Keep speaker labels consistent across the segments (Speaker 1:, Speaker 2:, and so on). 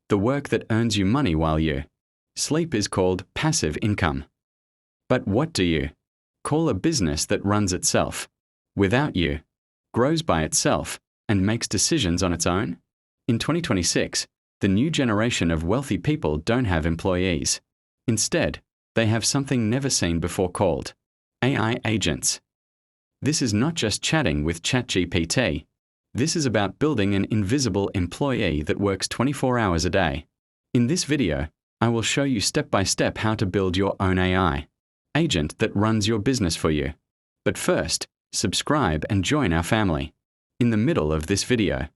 Speaker 1: the work that earns you money while you sleep is called passive income. But what do you call a business that runs itself, without you, grows by itself, and makes decisions on its own? In 2026, the new generation of wealthy people don't have employees. Instead, they have something never seen before called AI agents. This is not just chatting with ChatGPT. This is about building an invisible employee that works 24 hours a day. In this video, I will show you step by step how to build your own AI agent that runs your business for you. But first, subscribe and join our family. In the middle of this video,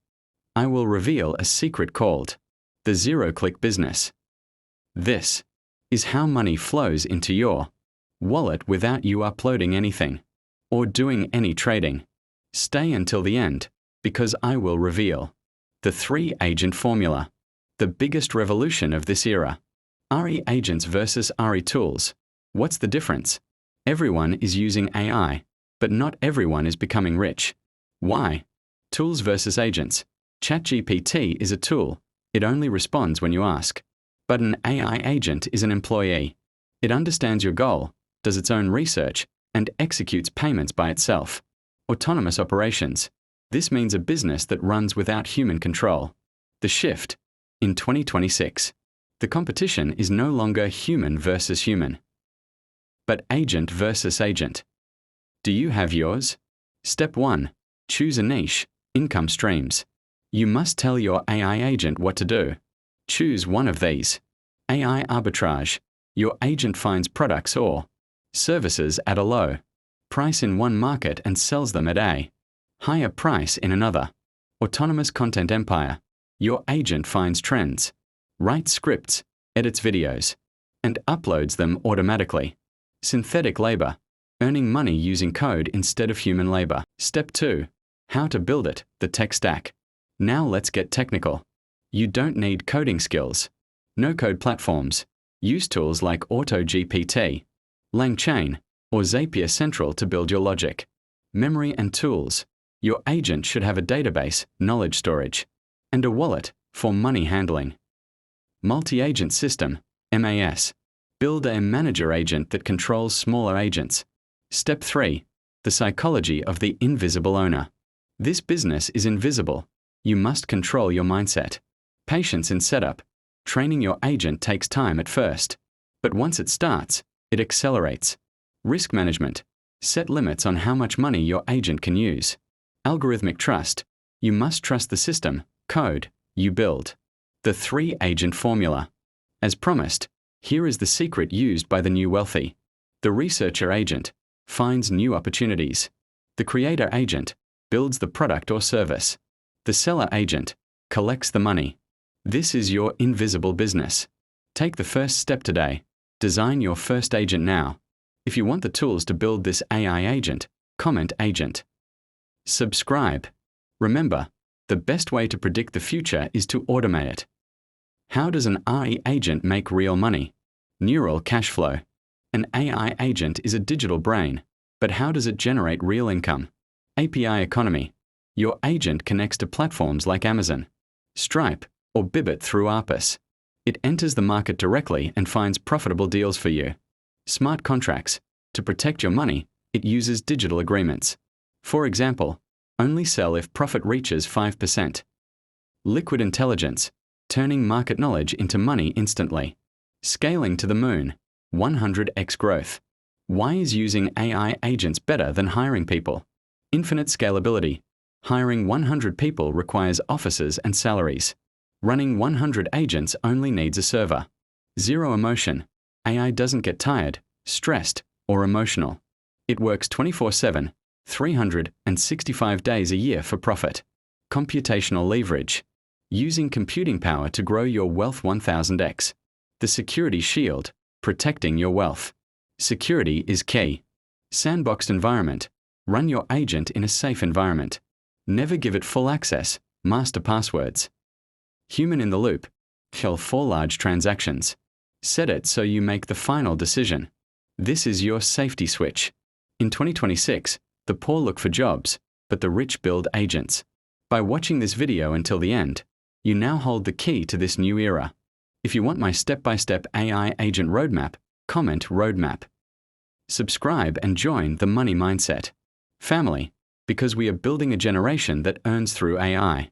Speaker 1: I will reveal a secret called the zero-click business. This is how money flows into your wallet without you uploading anything or doing any trading. Stay until the end, because I will reveal the 3-agent formula, the biggest revolution of this era. RE agents versus RE tools. What's the difference? Everyone is using AI, but not everyone is becoming rich. Why? Tools versus agents. ChatGPT is a tool. It only responds when you ask. But an AI agent is an employee. It understands your goal, does its own research, and executes payments by itself. Autonomous operations. This means a business that runs without human control. The shift. In 2026, the competition is no longer human versus human, but agent versus agent. Do you have yours? Step 1. Choose a niche. Income streams. You must tell your AI agent what to do. Choose one of these. AI arbitrage. Your agent finds products or services at a low price in one market and sells them at a higher price in another. Autonomous content empire. Your agent finds trends, writes scripts, edits videos, and uploads them automatically. Synthetic labor. Earning money using code instead of human labor. Step 2. How to build it, the tech stack. Now let's get technical. You don't need coding skills. No-code platforms. Use tools like AutoGPT, LangChain, or Zapier Central to build your logic. Memory and tools. Your agent should have a database, knowledge storage, and a wallet for money handling. Multi-agent system, MAS. Build a manager agent that controls smaller agents. Step 3. The psychology of the invisible owner. This business is invisible. You must control your mindset. Patience in setup. Training your agent takes time at first, but once it starts, it accelerates. Risk management. Set limits on how much money your agent can use. Algorithmic trust. You must trust the system, code, you build. The 3-agent formula. As promised, here is the secret used by the new wealthy. The researcher agent finds new opportunities. The creator agent builds the product or service. The seller agent collects the money. This is your invisible business. Take the first step today. Design your first agent now. If you want the tools to build this AI agent, comment agent. Subscribe. Remember, the best way to predict the future is to automate it. How does an RE agent make real money? Neural cash flow. An AI agent is a digital brain, but how does it generate real income? API economy. Your agent connects to platforms like Amazon, Stripe, or Bybit through Arpus. It enters the market directly and finds profitable deals for you. Smart contracts. To protect your money, it uses digital agreements. For example, only sell if profit reaches 5%. Liquid intelligence. Turning market knowledge into money instantly. Scaling to the moon. 100x growth. Why is using AI agents better than hiring people? Infinite scalability. Hiring 100 people requires offices and salaries. Running 100 agents only needs a server. Zero emotion. AI doesn't get tired, stressed, or emotional. It works 24/7, 365 days a year for profit. Computational leverage. Using computing power to grow your wealth 1000x. The security shield, protecting your wealth. Security is key. Sandboxed environment. Run your agent in a safe environment. Never give it full access, master passwords. Human in the loop. Kill for large transactions. Set it so you make the final decision. This is your safety switch. In 2026, the poor look for jobs, but the rich build agents. By watching this video until the end, You now hold the key to this new era. If you want my step-by-step AI agent roadmap, comment roadmap. Subscribe and join the Money Mindset family, because we are building a generation that earns through AI.